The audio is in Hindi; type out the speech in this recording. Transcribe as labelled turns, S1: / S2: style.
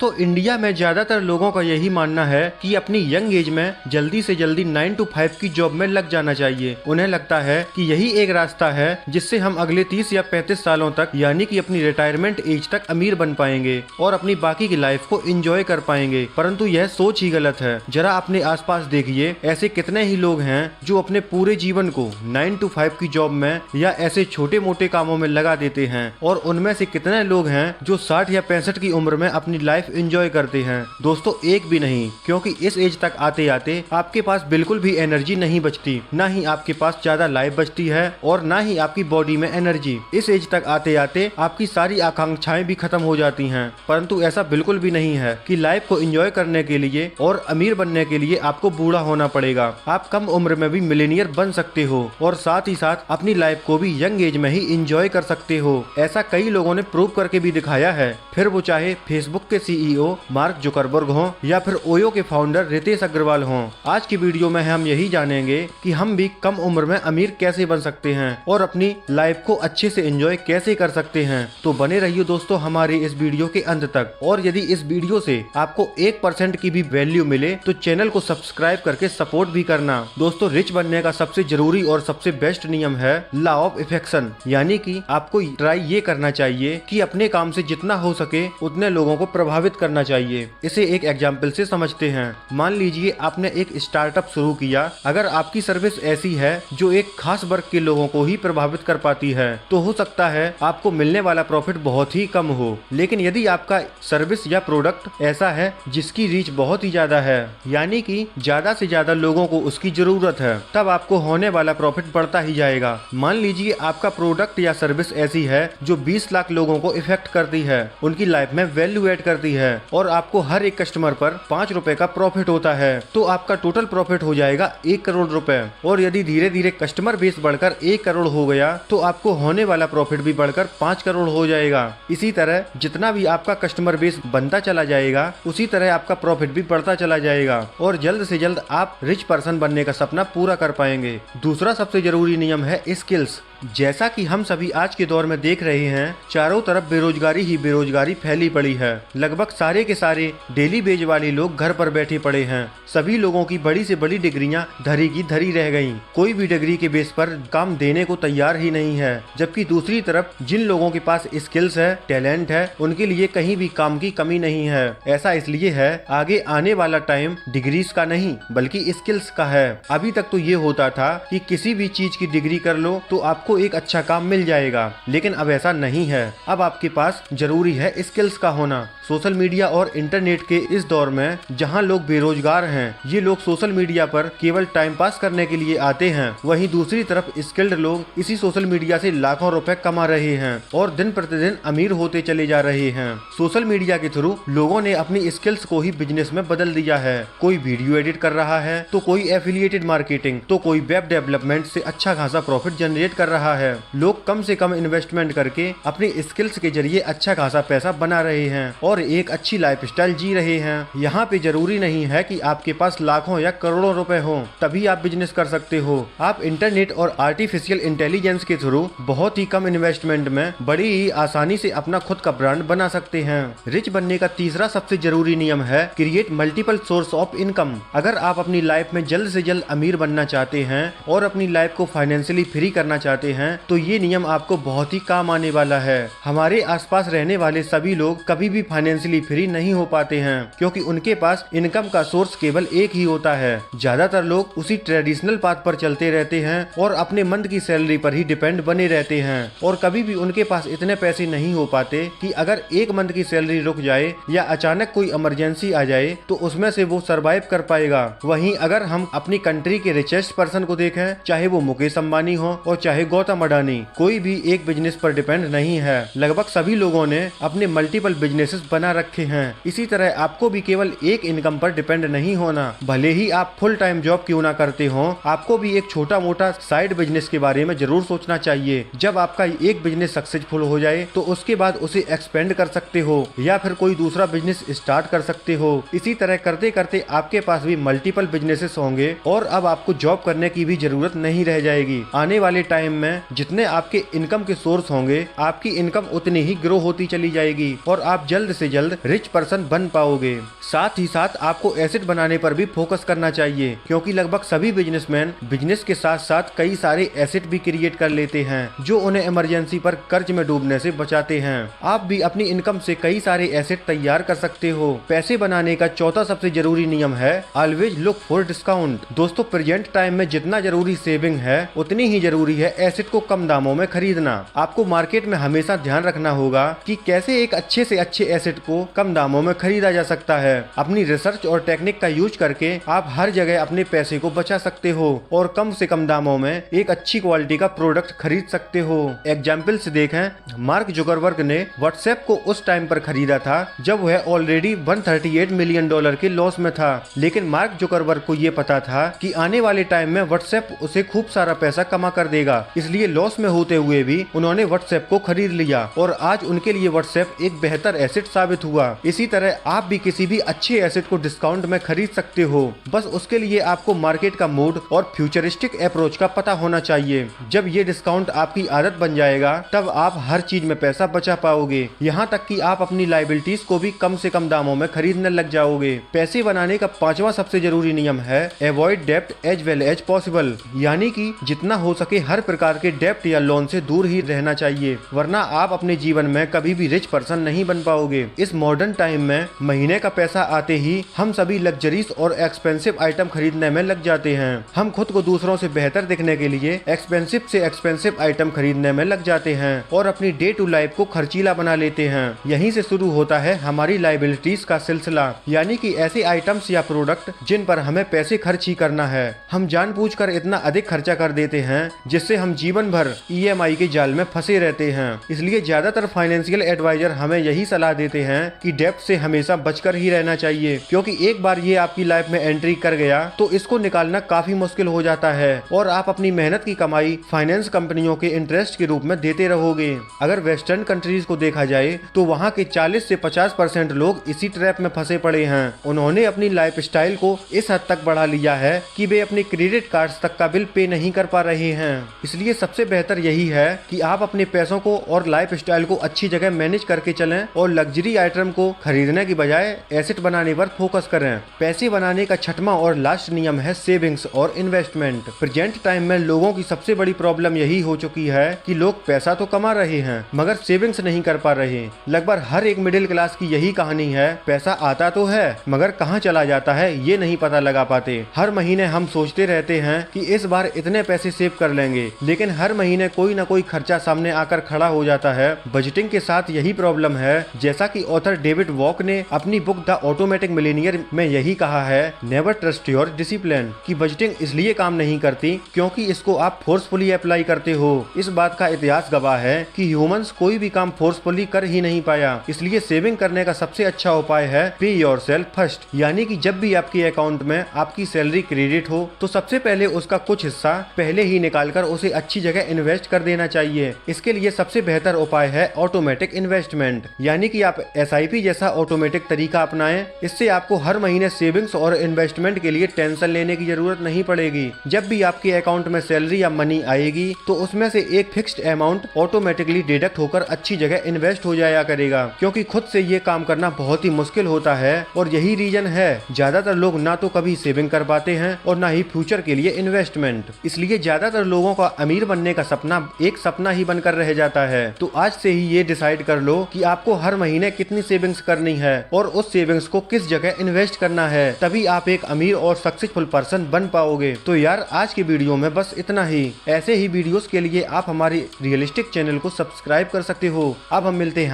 S1: दोस्तों इंडिया में ज्यादातर लोगों का यही मानना है कि अपनी यंग एज में जल्दी से जल्दी 9 to 5 की जॉब में लग जाना चाहिए। उन्हें लगता है कि यही एक रास्ता है जिससे हम अगले 30 या 35 सालों तक यानी कि अपनी रिटायरमेंट एज तक अमीर बन पाएंगे और अपनी बाकी की लाइफ को एंजॉय कर पाएंगे। परंतु यह सोच ही गलत है। जरा अपने आसपास देखिए, ऐसे कितने ही लोग हैं जो अपने पूरे जीवन को 9 to 5 की जॉब में या ऐसे छोटे मोटे कामों में लगा देते हैं और उनमें से कितने लोग हैं जो 60 या 65 की उम्र में अपनी लाइफ एंजॉय करते हैं। दोस्तों एक भी नहीं, क्योंकि इस एज तक आते आते आपके पास बिल्कुल भी एनर्जी नहीं बचती, ना ही आपके पास ज्यादा लाइफ बचती है और ना ही आपकी बॉडी में एनर्जी। इस एज तक आते आते आपकी सारी आकांक्षाएं भी खत्म हो जाती हैं। परंतु ऐसा बिल्कुल भी नहीं है कि लाइफ को एंजॉय करने के लिए और अमीर बनने के लिए आपको बूढ़ा होना पड़ेगा। आप कम उम्र में भी मिलेनियर बन सकते हो और साथ ही साथ अपनी लाइफ को भी यंग एज में ही एंजॉय कर सकते हो। ऐसा कई लोगों ने प्रूव करके भी दिखाया है, फिर वो चाहे फेसबुक के सीईओ मार्क जुकरबर्ग हों या फिर ओयो के फाउंडर रितेश अग्रवाल हों। आज की वीडियो में हम यही जानेंगे कि हम भी कम उम्र में अमीर कैसे बन सकते हैं और अपनी लाइफ को अच्छे से एंजॉय कैसे कर सकते हैं। तो बने रहिए दोस्तों हमारे इस वीडियो के अंत तक। और यदि इस वीडियो से आपको 1% की भी वैल्यू मिले तो चैनल को सब्सक्राइब करके सपोर्ट भी करना। दोस्तों रिच बनने का सबसे जरूरी और सबसे बेस्ट नियम है लॉ ऑफ इफेक्शन, यानी कि आपको ट्राई ये करना चाहिए कि अपने काम से जितना हो सके उतने लोगों को प्रभावित करना चाहिए। इसे एक एग्जाम्पल से समझते हैं। मान लीजिए आपने एक स्टार्टअप शुरू किया। अगर आपकी सर्विस ऐसी है जो एक खास वर्ग के लोगों को ही प्रभावित कर पाती है तो हो सकता है आपको मिलने वाला प्रॉफिट बहुत ही कम हो। लेकिन यदि आपका सर्विस या प्रोडक्ट ऐसा है जिसकी रीच बहुत ही ज्यादा है, यानी कि ज्यादा से ज्यादा लोगों को उसकी जरूरत है, तब आपको होने वाला प्रॉफिट बढ़ता ही जाएगा। मान लीजिए आपका प्रोडक्ट या सर्विस ऐसी है जो 20 लाख लोगों को इफेक्ट करती है, उनकी लाइफ में वैल्यू ऐड करती है और आपको हर एक कस्टमर पर 5 रुपए का प्रॉफिट होता है, तो आपका टोटल प्रॉफिट हो जाएगा 1 करोड़ रुपए। और यदि धीरे धीरे कस्टमर बेस बढ़कर 1 करोड़ हो गया तो आपको होने वाला प्रॉफिट भी बढ़कर 5 करोड़ हो जाएगा। इसी तरह जितना भी आपका कस्टमर बेस बनता चला जाएगा उसी तरह आपका प्रॉफिट भी बढ़ता चला जाएगा और जल्द से जल्द आप रिच पर्सन बनने का सपना पूरा कर पाएंगे। दूसरा सबसे जरूरी नियम है स्किल्स। जैसा कि हम सभी आज के दौर में देख रहे हैं, चारों तरफ बेरोजगारी ही बेरोजगारी फैली पड़ी है। लगभग सारे के सारे डेली वेज वाले लोग घर पर बैठे पड़े हैं। सभी लोगों की बड़ी से बड़ी डिग्रियां धरी की धरी रह गईं। कोई भी डिग्री के बेस पर काम देने को तैयार ही नहीं है। जबकि दूसरी तरफ जिन लोगों के पास स्किल्स है, टैलेंट है, उनके लिए कहीं भी काम की कमी नहीं है। ऐसा इसलिए है, आगे आने वाला टाइम डिग्रीज का नहीं बल्कि स्किल्स का है। अभी तक तो ये होता था कि किसी भी चीज की डिग्री कर लो तो आपको एक अच्छा काम मिल जाएगा, लेकिन अब ऐसा नहीं है। अब आपके पास जरूरी है स्किल्स का होना। सोशल मीडिया और इंटरनेट के इस दौर में जहां लोग बेरोजगार हैं, ये लोग सोशल मीडिया पर केवल टाइम पास करने के लिए आते हैं। वहीं दूसरी तरफ स्किल्ड लोग इसी सोशल मीडिया से लाखों रुपए कमा रहे हैं और दिन प्रतिदिन अमीर होते चले जा रहे हैं। सोशल मीडिया के थ्रू लोगों ने अपनी स्किल्स को ही बिजनेस में बदल दिया है। कोई वीडियो एडिट कर रहा है तो कोई एफिलिएटेड मार्केटिंग, तो कोई वेब डेवलपमेंट से अच्छा खासा प्रॉफिट जनरेट कर रहा है। लोग कम से कम इन्वेस्टमेंट करके अपनी स्किल्स के जरिए अच्छा खासा पैसा बना रहे हैं और एक अच्छी लाइफस्टाइल जी रहे हैं। यहाँ पे जरूरी नहीं है कि आपके पास लाखों या करोड़ों रुपए हो तभी आप बिजनेस कर सकते हो। आप इंटरनेट और आर्टिफिशियल इंटेलिजेंस के थ्रू बहुत ही कम इन्वेस्टमेंट में बड़ी ही आसानी से अपना खुद का ब्रांड बना सकते हैं। रिच बनने का तीसरा सबसे जरूरी नियम है create multiple source of income. अगर आप अपनी लाइफ में जल्द से जल्द अमीर बनना चाहते हैं और अपनी लाइफ को फाइनेंशियली फ्री करना चाहते हैं तो ये नियम आपको बहुत ही काम आने वाला है। हमारे आसपास रहने वाले सभी लोग कभी भी फाइनेंशियली फ्री नहीं हो पाते हैं क्योंकि उनके पास इनकम का सोर्स केवल एक ही होता है। ज्यादातर लोग उसी ट्रेडिशनल पाथ पर चलते रहते हैं और अपने मंथ की सैलरी पर ही डिपेंड बने रहते हैं और कभी भी उनके पास इतने पैसे नहीं हो पाते कि अगर एक मंथ की सैलरी रुक जाए या अचानक कोई इमरजेंसी आ जाए तो उसमें से वो सरवाइव कर पाएगा। वहीं अगर हम अपनी कंट्री के रिचेस्ट पर्सन को देखें, चाहे वो मुकेश अंबानी हो और चाहे गौतम अडानी, कोई भी एक बिजनेस पर डिपेंड नहीं है। लगभग सभी लोगों ने अपने मल्टीपल बिजनेसेस बना रखे हैं। इसी तरह आपको भी केवल एक इनकम पर डिपेंड नहीं होना। भले ही आप फुल टाइम जॉब क्यों ना करते हो, आपको भी एक छोटा मोटा साइड बिजनेस के बारे में जरूर सोचना चाहिए। जब आपका एक बिजनेस सक्सेसफुल हो जाए तो उसके बाद उसे एक्सपेंड कर सकते हो या फिर कोई दूसरा बिजनेस स्टार्ट कर सकते हो। इसी तरह करते करते आपके पास भी मल्टीपल बिजनेसेस होंगे और अब आपको जॉब करने की भी जरूरत नहीं रह जाएगी। आने वाले टाइम में में जितने आपके इनकम के सोर्स होंगे, आपकी इनकम उतनी ही ग्रो होती चली जाएगी और आप जल्द से जल्द रिच पर्सन बन पाओगे। साथ ही साथ आपको एसेट बनाने पर भी फोकस करना चाहिए, क्योंकि लगभग सभी बिजनेसमैन बिजनेस के साथ साथ कई सारे एसेट भी क्रिएट कर लेते हैं जो उन्हें इमरजेंसी पर कर्ज में डूबने से बचाते हैं। आप भी अपनी इनकम से कई सारे एसेट तैयार कर सकते हो। पैसे बनाने का चौथा सबसे जरूरी नियम है ऑलवेज लुक फॉर डिस्काउंट। दोस्तों, प्रेजेंट टाइम में जितना जरूरी सेविंग है उतनी ही जरूरी है एसेट को कम दामों में खरीदना। आपको मार्केट में हमेशा ध्यान रखना होगा कि कैसे एक अच्छे से अच्छे एसेट को कम दामों में खरीदा जा सकता है। अपनी रिसर्च और टेक्निक का यूज करके आप हर जगह अपने पैसे को बचा सकते हो और कम से कम दामों में एक अच्छी क्वालिटी का प्रोडक्ट खरीद सकते हो। एग्जाम्पल से देखें, मार्क जुकरबर्ग ने व्हाट्सएप को उस टाइम पर खरीदा था जब वह ऑलरेडी $138 मिलियन के लॉस में था, लेकिन मार्क जुकरबर्ग को ये पता था कि आने वाले टाइम में व्हाट्सएप उसे खूब सारा पैसा कमा कर देगा, इसलिए लॉस में होते हुए भी उन्होंने व्हाट्सएप को खरीद लिया और आज उनके लिए व्हाट्सएप एक बेहतर एसेट साबित हुआ। इसी तरह आप भी किसी भी अच्छे एसेट को डिस्काउंट में खरीद सकते हो, बस उसके लिए आपको मार्केट का मूड और फ्यूचरिस्टिक अप्रोच का पता होना चाहिए। जब ये डिस्काउंट आपकी आदत बन जाएगा तब आप हर चीज में पैसा बचा पाओगे, यहाँ तक कि आप अपनी लायबिलिटीज को भी कम से कम दामों में खरीदने लग जाओगे। पैसे बनाने का पांचवा सबसे जरूरी नियम है अवॉइड डेप्ट एज वेल एज पॉसिबल, यानी कि जितना हो सके हर प्रकार के डेप्ट या लोन से दूर ही रहना चाहिए, वरना आप अपने जीवन में कभी भी रिच पर्सन नहीं बन पाओगे। इस मॉडर्न टाइम में महीने का पैसा आते ही हम सभी लग्जरीज और एक्सपेंसिव आइटम खरीदने में लग जाते हैं। हम खुद को दूसरों से बेहतर दिखने के लिए एक्सपेंसिव से एक्सपेंसिव आइटम खरीदने में लग जाते हैं और अपनी डे टू लाइफ को खर्चीला बना लेते हैं। यहीं से शुरू होता है हमारी लायबिलिटीज का सिलसिला, यानी कि ऐसे आइटम्स या प्रोडक्ट जिन पर हमें पैसे खर्च ही करना है। हम जानबूझकर इतना अधिक खर्चा कर देते हैं जिससे हम जीवन भर EMI के जाल में फंसे रहते हैं। इसलिए ज्यादातर फाइनेंशियल एडवाइजर हमें यही सलाह देते हैं कि डेब्ट से हमेशा बचकर ही रहना चाहिए, क्योंकि एक बार ये आपकी लाइफ में एंट्री कर गया तो इसको निकालना काफी मुश्किल हो जाता है और आप अपनी मेहनत की कमाई फाइनेंस कंपनियों के इंटरेस्ट के रूप में देते रहोगे। अगर वेस्टर्न कंट्रीज को देखा जाए तो वहाँ के 40 से 50% लोग इसी ट्रैप में फंसे पड़े हैं। उन्होंने अपनी लाइफ स्टाइल को इस हद तक बढ़ा लिया है कि वे अपने क्रेडिट कार्ड्स तक का बिल पे नहीं कर पा रहे हैं। इसलिए सबसे बेहतर यही है कि आप अपने पैसों को और लाइफ स्टाइल को अच्छी जगह मैनेज करके चलें और लग्जरी आइटम को खरीदने की बजाय एसेट बनाने पर फोकस करें। पैसे बनाने का छठवां और लास्ट नियम है सेविंग्स और इन्वेस्टमेंट। प्रेजेंट टाइम में लोगों की सबसे बड़ी प्रॉब्लम यही हो चुकी है कि लोग पैसा तो कमा रहे हैं मगर सेविंग्स नहीं कर पा रहे। लगभग हर एक मिडिल क्लास की यही कहानी है, पैसा आता तो है मगर कहाँ चला जाता है ये नहीं पता लगा पाते। हर महीने हम सोचते रहते हैं कि इस बार इतने पैसे सेव कर लेंगे, लेकिन हर महीने कोई न कोई खर्चा सामने आकर खड़ा हो जाता है। बजटिंग के साथ यही प्रॉब्लम है, जैसा कि ऑथर डेविड वॉक ने अपनी बुक द ऑटोमेटिक मिलियनियर में यही कहा है, नेवर ट्रस्ट योर डिसिप्लिन, कि बजटिंग इसलिए काम नहीं करती क्योंकि इसको आप फोर्सफुली अप्लाई करते हो। इस बात का इतिहास गवाह है कि ह्यूमंस कोई भी काम फोर्सफुली कर ही नहीं पाया। इसलिए सेविंग करने का सबसे अच्छा उपाय है पे योरसेल्फ फर्स्ट, यानी कि जब भी आपके अकाउंट में आपकी सैलरी क्रेडिट हो तो सबसे पहले उसका कुछ हिस्सा पहले ही निकालकर उसे अच्छी जगह इन्वेस्ट कर देना चाहिए। इसके लिए सबसे बेहतर उपाय है ऑटोमेटिक इन्वेस्टमेंट, यानी कि आप SIP जैसा ऑटोमेटिक तरीका अपनाएं। इससे आपको हर महीने सेविंग्स और इन्वेस्टमेंट के लिए टेंशन लेने की जरूरत नहीं पड़ेगी। जब भी आपके अकाउंट में सैलरी या मनी आएगी तो उसमें से एक फिक्स्ड अमाउंट ऑटोमेटिकली डिडक्ट होकर अच्छी जगह इन्वेस्ट हो जाया करेगा, क्योंकि खुद से ये काम करना बहुत ही मुश्किल होता है और यही रीजन है ज्यादातर लोग ना तो कभी सेविंग कर पाते हैं और ना ही फ्यूचर के लिए इन्वेस्टमेंट। इसलिए ज्यादातर लोगों का अमीर बनने का सपना एक सपना ही बनकर रह जाता है। तो आज से ही ये डिसाइड कर लो कि आपको हर महीने कितनी सेविंग्स करनी है और उस सेविंग्स को किस जगह इन्वेस्ट करना है, तभी आप एक अमीर और सक्सेसफुल पर्सन बन पाओगे। तो यार आज की वीडियो में बस इतना ही। ऐसे ही वीडियोस के लिए आप हमारे रियलिस्टिक चैनल को सब्सक्राइब कर सकते हो। अब हम मिलते हैं